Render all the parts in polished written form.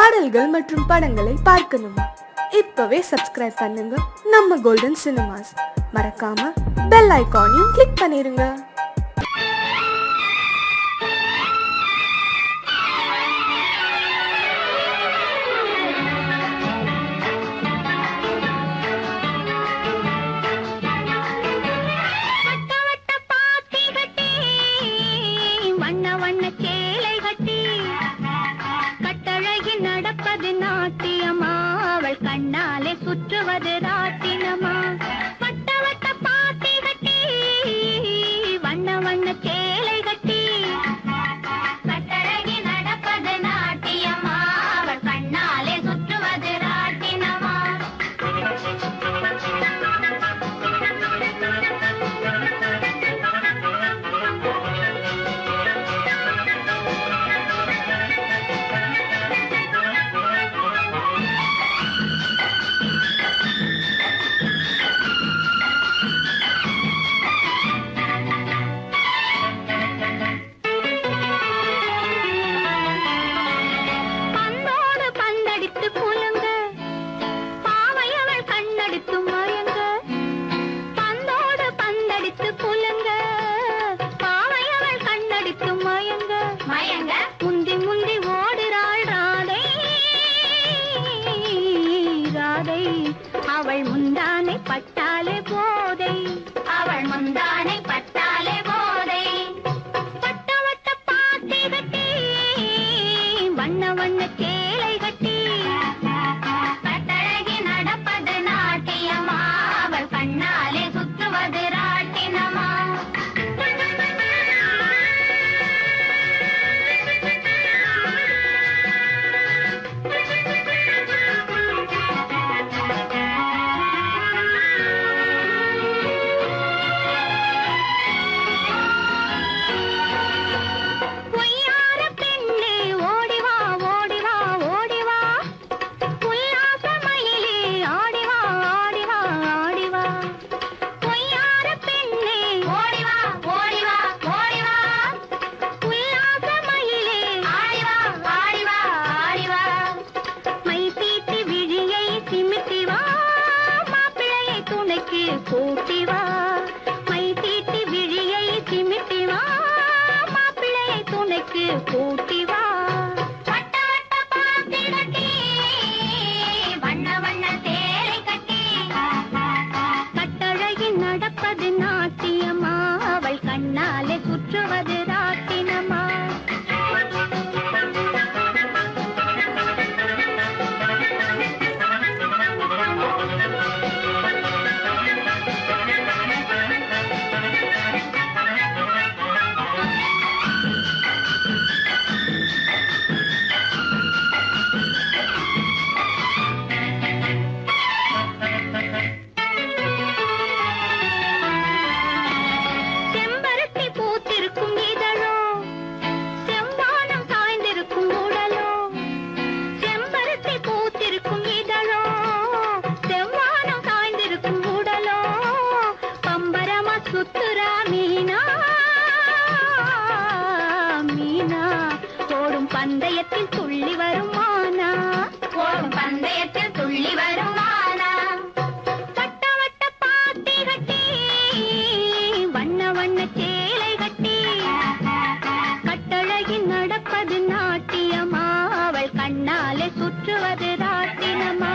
பாடல்கள் மற்றும் படங்களை பார்க்கணுமா? இப்பவே சப்ஸ்கிரைப் பண்ணுங்க நம்ம கோல்டன் சினிமாஸ். மறக்காம பெல் ஐகானையும் கிளிக் பண்ணிருங்க. நடப்பது நாட்டியமா, அவள் கண்ணாலே சுற்றுவது ராட்டினமா. வட்ட வட்ட பாத்தி கட்டி வண்ண வண்ண சேலை கட்டி கட்டழகி நடப்பது நாட்டியமா, அவள் கண்ணாலே சுற்றுவது ராட்டினமா. அவள் முந்தானை பட்டாலே போதை, அவள் முந்தானை பட்டாலே போதை. வட்ட வட்ட பாத்தி கட்டி வண்ண வண்ண சேலை கட்டி கட்டழகி நடப்பது நாட்டியமா, அவள் கண்ணாலே சுற்றுவது ராட்டினமா. கூட்டிவா மை தீட்டி விழியை சிமிட்டிவா, மாப்பிள்ளையை துணைக்கு கூட்டிவா. வட்ட வட்ட பாத்தி கட்டி வண்ண வண்ண சேலை கட்டி கட்டழகி நடப்பது நாட்டியமா, அவள் கண்ணாலே சுற்றுவது ராட்டினமா. சுத்துரா மீனா மீனா, ஓடும் பந்தயத்தில் துள்ளி வருமானா, ஓடும் பந்தயத்தில் துள்ளி வருமானா. வட்ட வட்ட பாத்தி கட்டி வண்ண வண்ண சேலை கட்டி கட்டழகி நடப்பது நாட்டியமா, அவள் கண்ணாலே சுற்றுவது ராட்டினமா.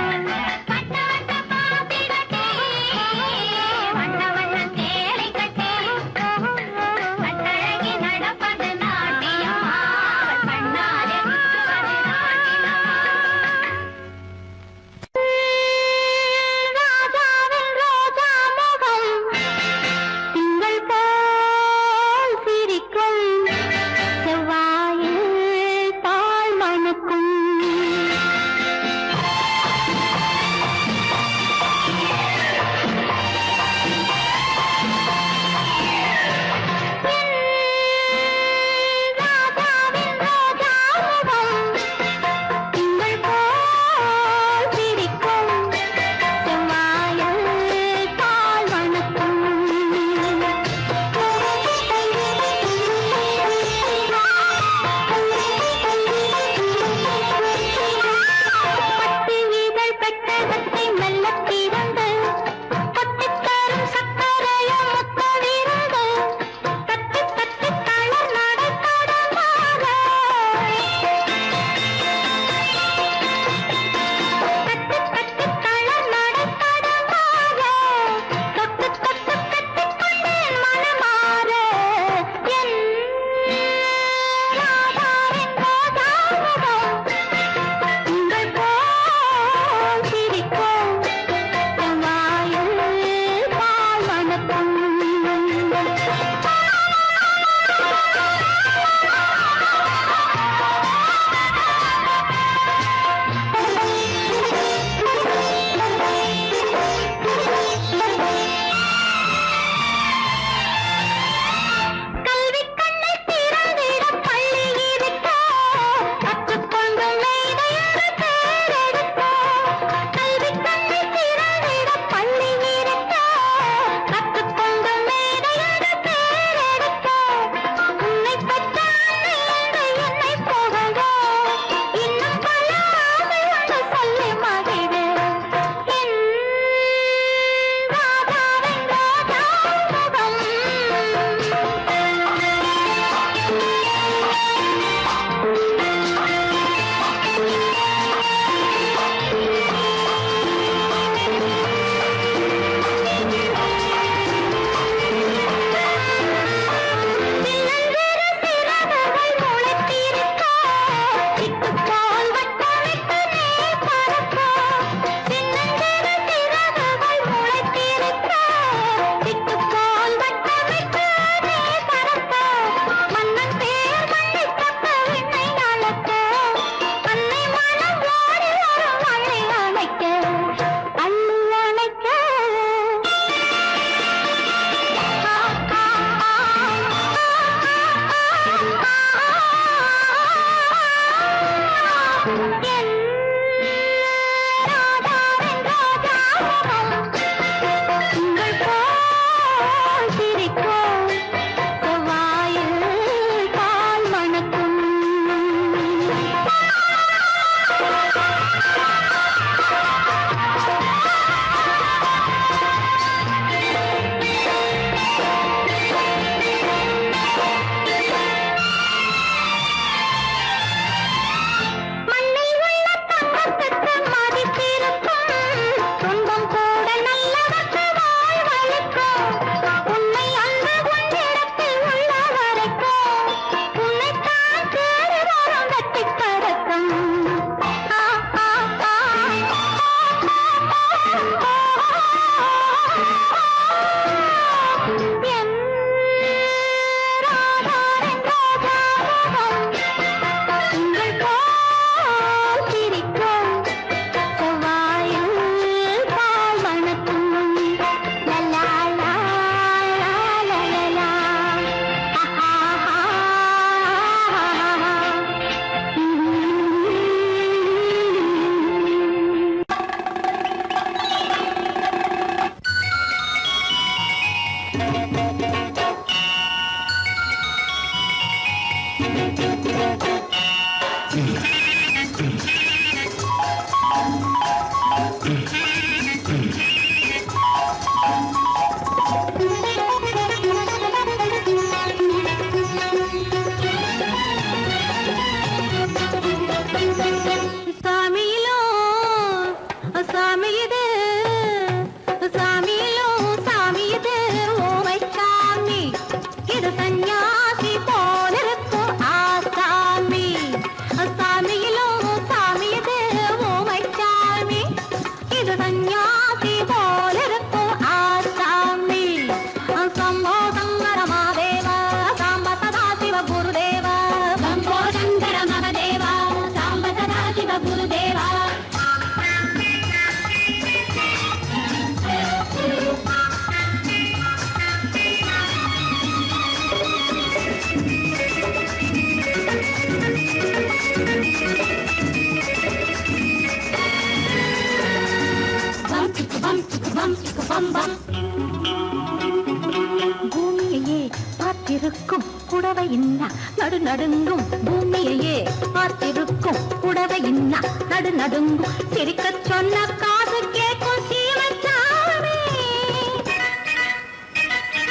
பூமியையே பார்த்திருக்கும் புடவை இன்னா நடு நடுங்கும் பூமியையே பார்த்திருக்கும் புடவை இன்னா நடு நடுங்கும் சிரிக்க சொன்ன காது கேட்கும் சீமச்சாமி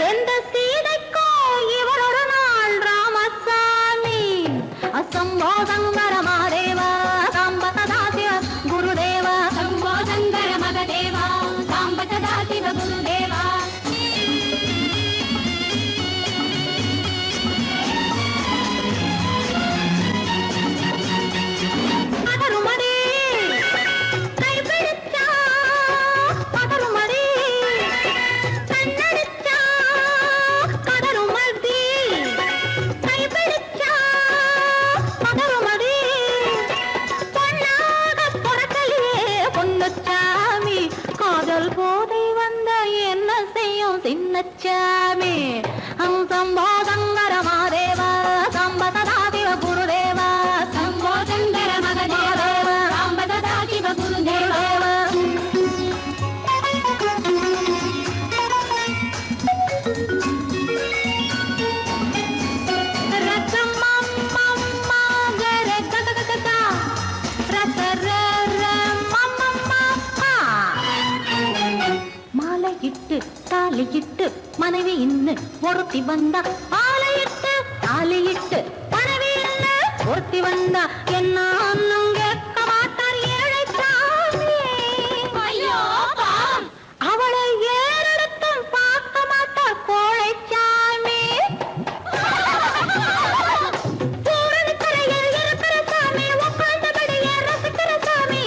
எந்த சீதைக்கோ இவர் ஒரு நாள் ராமசாமி அசம்போதங்கர மகதேவா சாம்ப சதா சிவ குருதேவா சம்போதங்கர மகதேவா சாம்ப சதா சிவ குருதேவா போதை வந்த என்ன செய்யும் சின்னச்சாமி சம்போதங்கர மகதேவா சாம்ப சதா சிவ குருதேவா சம்போதங்கர மகதேவா சாம்ப சதா சிவ குருதேவா தாலியிட்டு மனைவி இன்னு ஒருத்தி வந்தா ஆலையிட்டு தாலியிட்டு மனைவி இன்னு ஒருத்தி வந்தா என்ன கேட்க மாட்டார் ஏழை சாமி அவளை ஏறெடுத்தும் பார்க்க மாட்டார் கோழை சாமி பூரணிக்கரையில் இருக்கிற சாமி உட்கார்ந்தபடியே ரசிக்கிற சாமி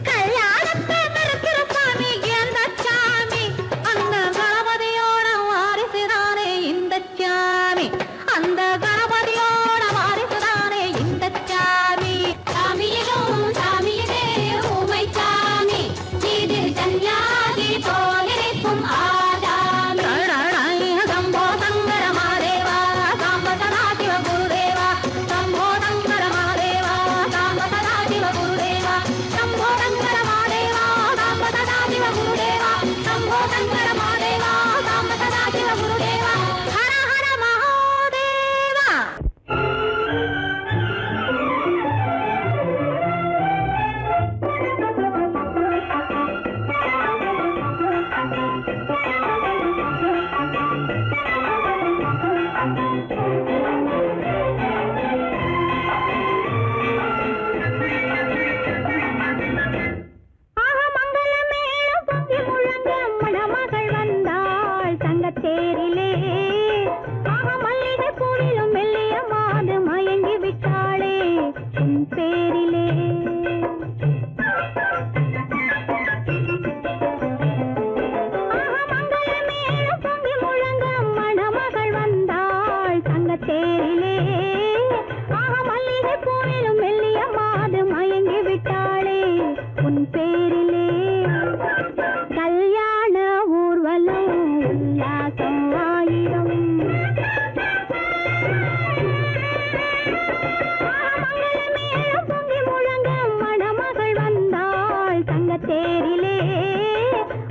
கல்யாணத்தை மறக்கிற சாமி எந்த கேட்கும் ஆஜாமி சம்போ சங்கர மகாதேவா சாம்ப சதா சிவ குருதேவா சம்போ சங்கர மகாதேவா சாம்ப சதா சிவ குருதேவா சம்போ சங்கர மகாதேவா சாம்ப சதா சிவ குருதேவா சம்போ சங்கர மகாதேவா சாம்ப சதா சிவ குருதேவா ஹர ஹர மகாதேவா. தேரிலே ஆக மல்லிகை பூவிலும் மெல்லிய மாது மயங்கி விட்டாளே உன் பேரிலே. ஆக மங்கள மேளம் பொங்கி முழங்க மணமகள் வந்தாள் தங்க தேரிலே ஆக மல்லிகை பூவிலும் மெல்லிய மாது மயங்கி விட்டாளே உன் பேரிலே. கல்யாண ஊர்வலம் உல்லாசம் ஆயிரம் மேளம் பொங்கி முழங்க மணமகள் வந்தாள் தங்க தேரிலே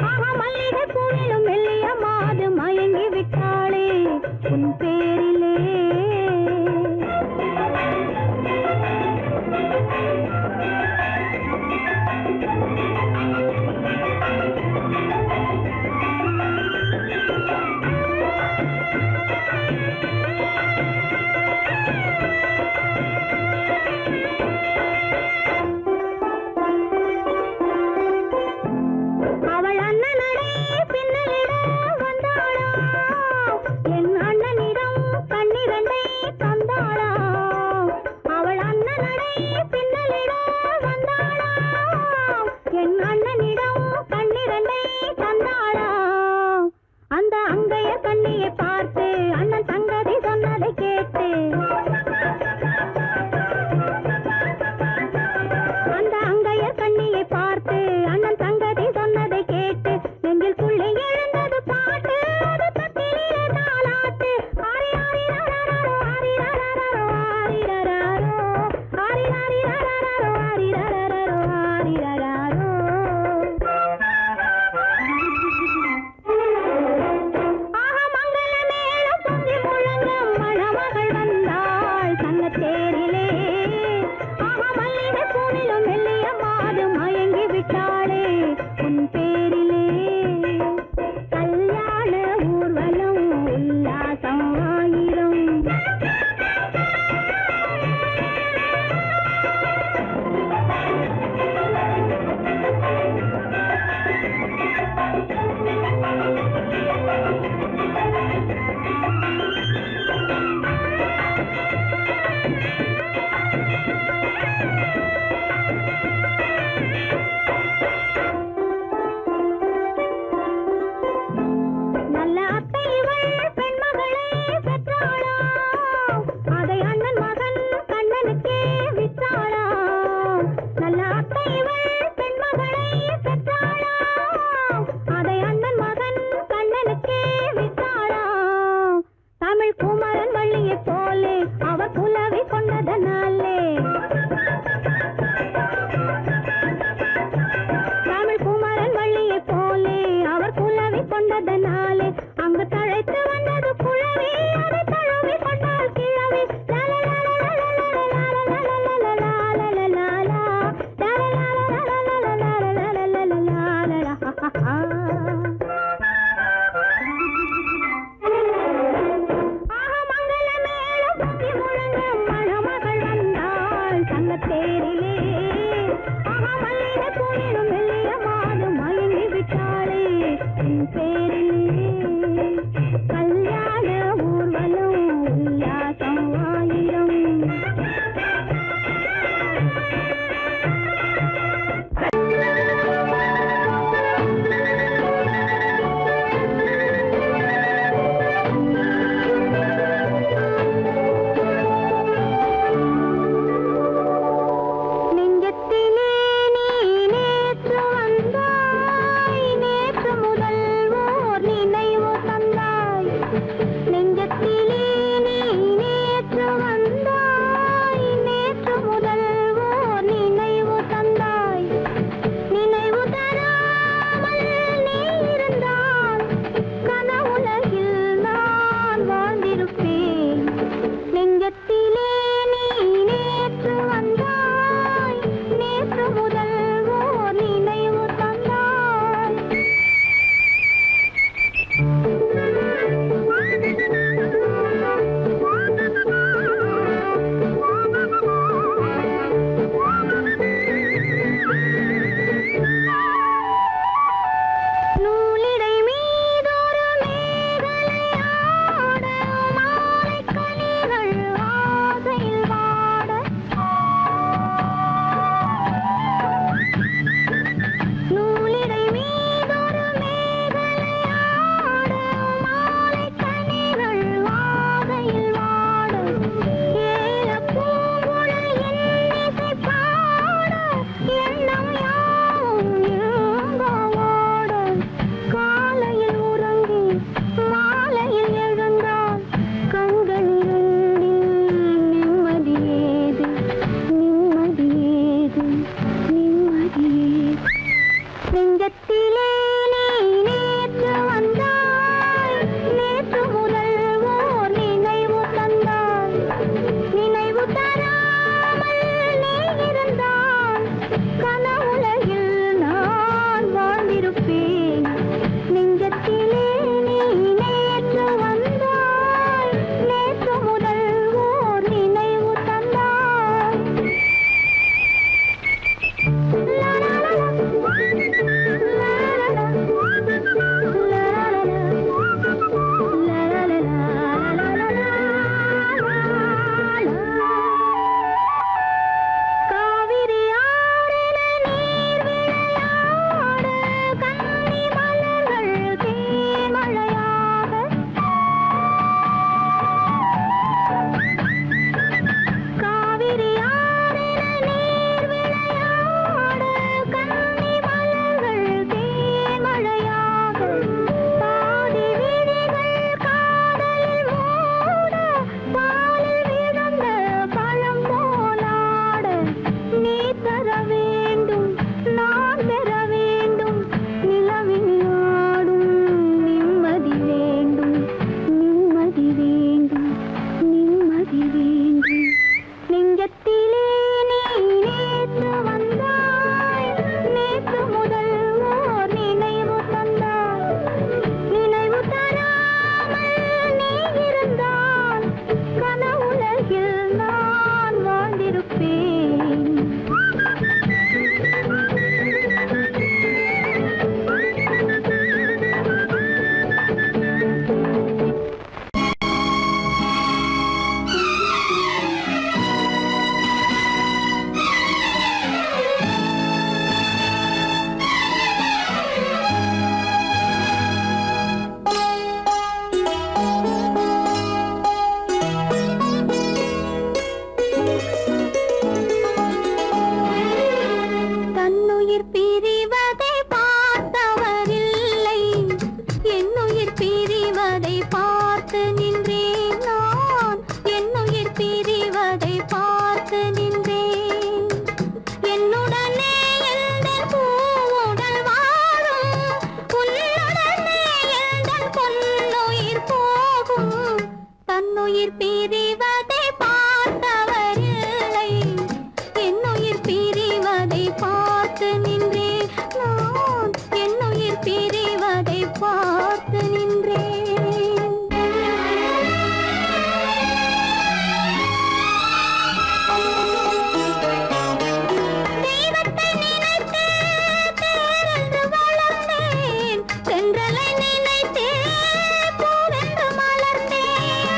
ஆக மல்லிகை பூவிலும் மெல்லிய மாது மயங்கி விட்டாளே உன் பேரிலே. அவள் அண்ணனடே பின்னலிட வந்தாளா என் அண்ணனிடம் கண்ணிரண்டை தந்தாளா. அவள் அண்ணனடே பின்னலிட வந்தாளா என் அண்ணனிடம் கண்ணிரண்டை தந்தாளா. அந்த அங்கைய கண்ணியை பார்த்து அண்ணன் சங்கதி சொன்னதை கேட்டு அந்த அங்கைய கண்ணியை பார்த்து அண்ணன் சங்கதி சொன்னதை கேட்டு நெஞ்சிற்குள்ளே எழுந்தது பாட்டு அது தட்டிலே தாலாட்டு. ஆரி ஆரி ரரரரோ ஆரி ரரரரோ ஆரி ரரரோ ஆரி ஆரி ரரரரோ ஆரி ரரரரோ ஆரி ரரரோ. ஆக மங்கள மேளம் பொங்கி முழங்க மணமகள் வந்தாள் தங்க தேரிலே ஆக மல்லிகை பூவிலும் மெல்லிய மாது மயங்கி விட்டாளே உன் பேரிலே. கல்யாண ஊர்வலம் உல்லாசம் ஆயிரம் நல்ல அத்தை இவள் பெண்மகளை பெற்றாளா அதை அண்ணன் மகன் கண்ணனுக்கே விற்றாளா. நல்ல அத்தை இவள் பெண்மகளை பெற்றாளா அதை அண்ணன் மகன் கண்ணனுக்கே விற்றாளா. தமிழ் குமரன் வள்ளியை போலே அவர் புலவி கொண்டதனாலே தமிழ் குமரன் வள்ளியை போலே அவர் புலவி கொண்டதனாலே அங்கு தழைத்து வந்தது குழவி அதை தழுவி கொண்டால் கிழவி. ஆக மங்கள மேளம் பொங்கி முழங்க மணமகள் வந்தாள் தங்க தேரிலே ஆக மல்லிகை பூவிலும் மெல்லிய மாது மயங்கி விட்டாளே உன் பேரிலே. கல்யாண பொன்னுயிர் போகும் தன்னுயிர் பிரிவதை பார்த்தவரில்லை என்னுயிர் பிரிவதை பார்த்து நின்றேன் நான் என்னுயிர் பிரிவதை பார்த்து நின்றேன் தெய்வத்தை நினைத்தே தேரென்று வளர்ந்தேன் தென்றலை நினைத்தே பூவென்று மலர்ந்தேன்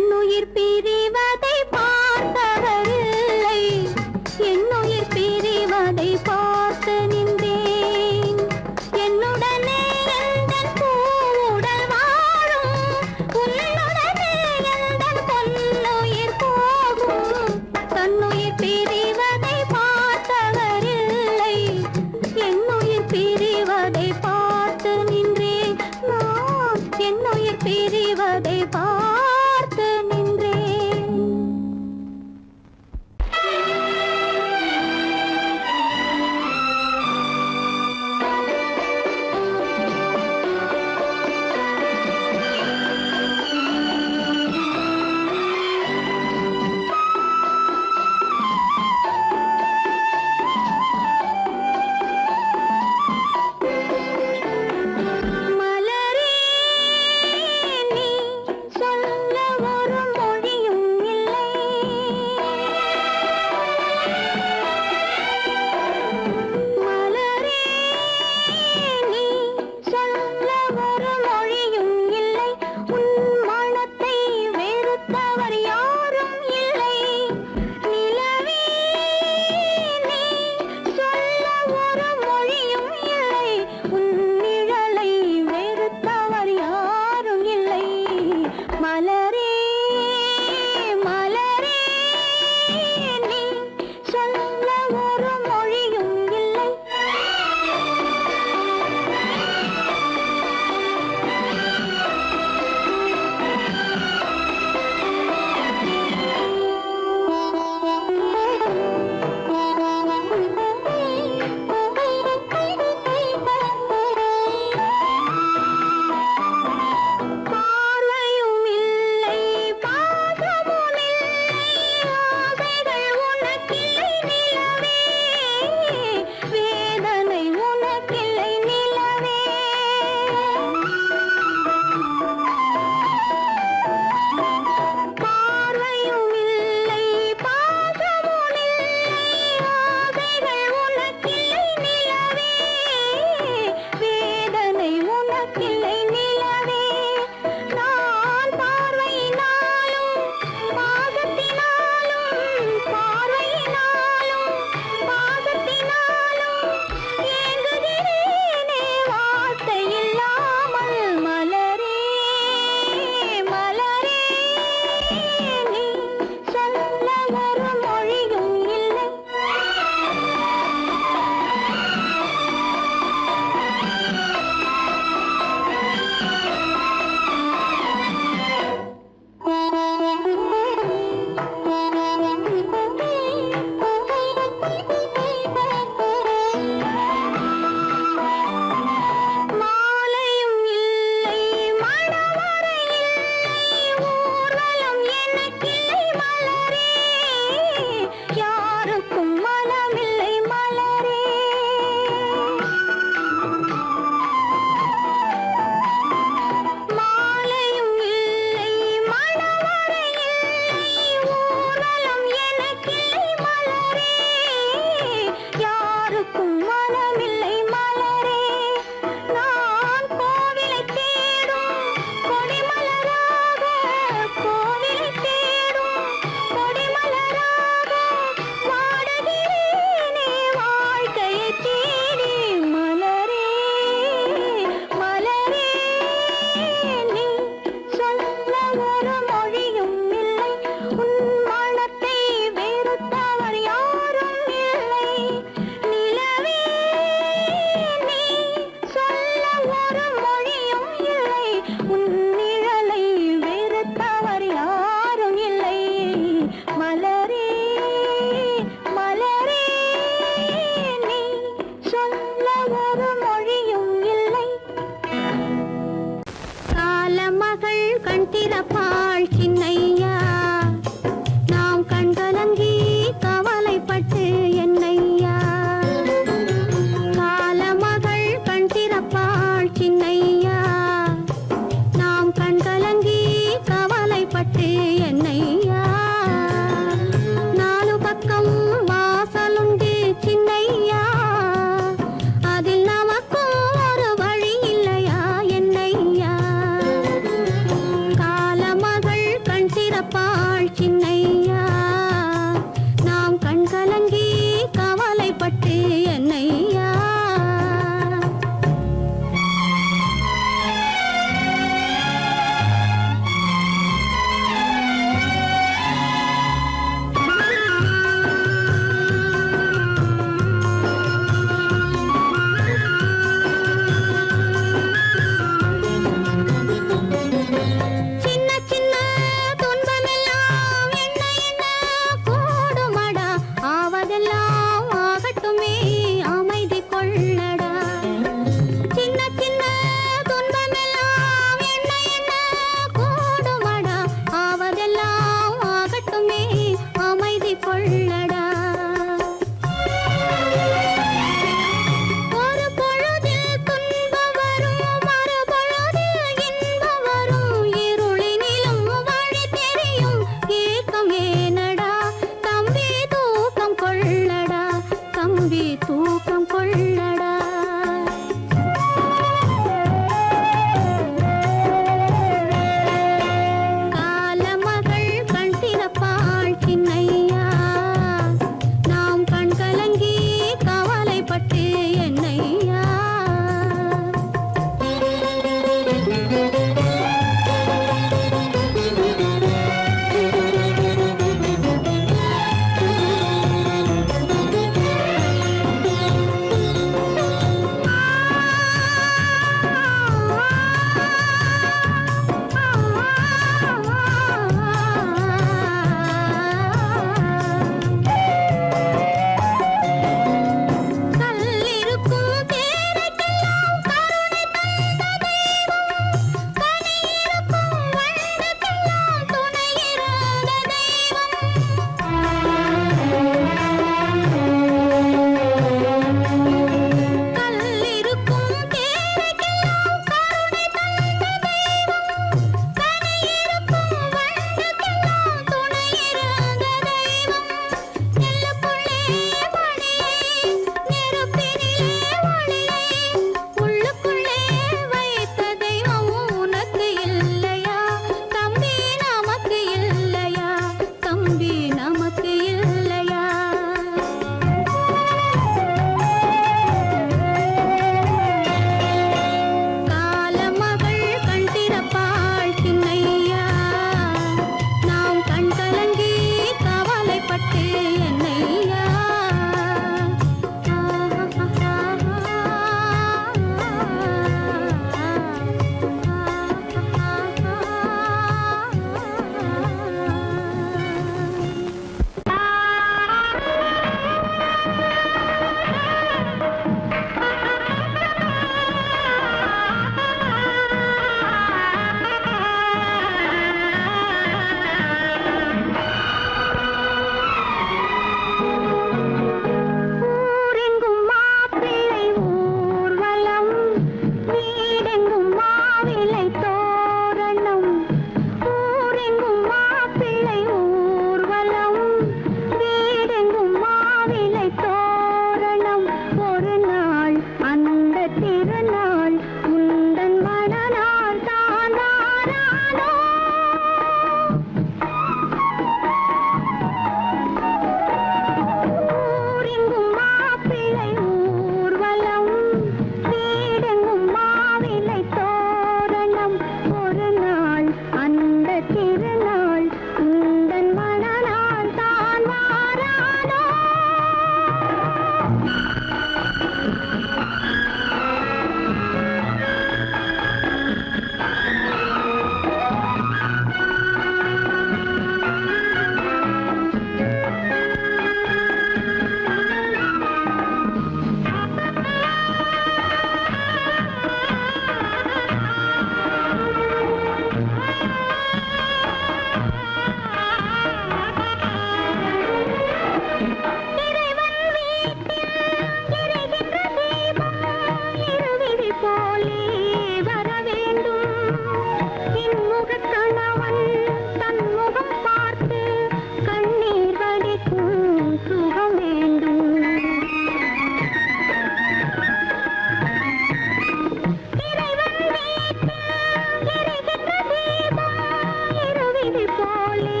போலே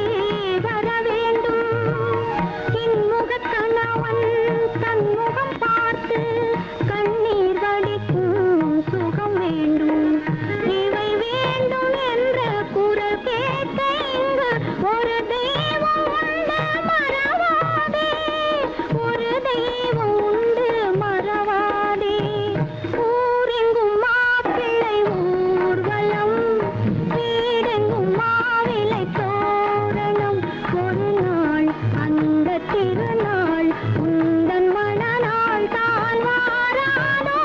வர வேண்டும். இன்முகக் கணவன் தன்முகம் பார்த்து கண்ணீர் வடிக்கும் சுகம் வேண்டும். இவை வேண்டும் என்ற குரல் கேட்க இங்கு ஒரு தெய்வம் உண்டு மறவாதே, ஒரு தெய்வம் உண்டு மறவாதே. ஊரெங்கும் மாப்பிள்ளை ஊர்வலம், வீடெங்கும் மாவிலை தோரணம். ஒரு நாள் அந்த திருநாள் உந்தன் மணநாள் தான் வாராதோ.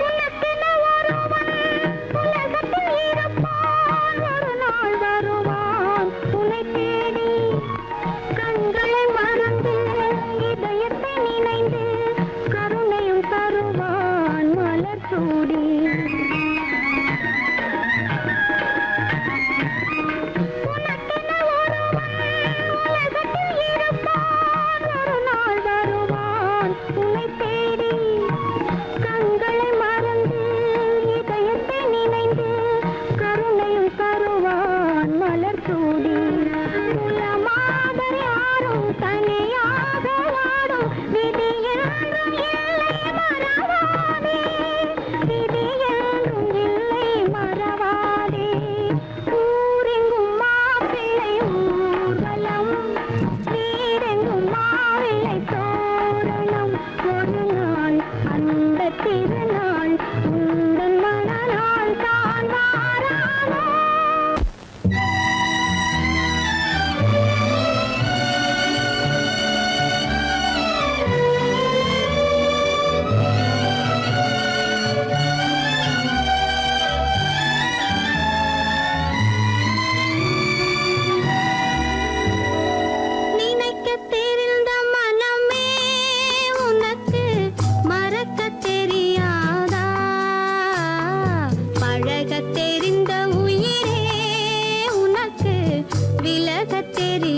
உனக்கென ஒருவன் உலகத்தில் இருப்பான், ஒரு நாள் வருவான் உன்னை தேடி. கண்களை மறந்து இதயத்தை நினைந்து கருணையும் தருவான் மலர் சூடி. உனக்கென ஒருவன் உலகத்தில் இருப்பான், ஒரு நாள் வருவான் உன்னை தேடி. கண்களை மறந்து இதயத்தை நினைந்து கருணையும் தருவான் மலர் சூடி. குலமாக யாரும் தனியாக வாடும் விதி என்றும் இல்லை மறவாதே, விதி என்றும் இல்லை மறவாதே. ஊரெங்கும் மாப்பிள்ளை ஊர்வலம், வீடெங்கும் மாவிலை தோரணம். ஒரு நாள் அந்த திருநாள் உந்தன் மணநாள் தான் வாராதோ. நினைக்கத் தெரிந்த மனமே உனக்கு மறக்கத் தெரியாதா? பழகத் தெரிந்த உயிரே உனக்கு விலகத் தெரியாதா?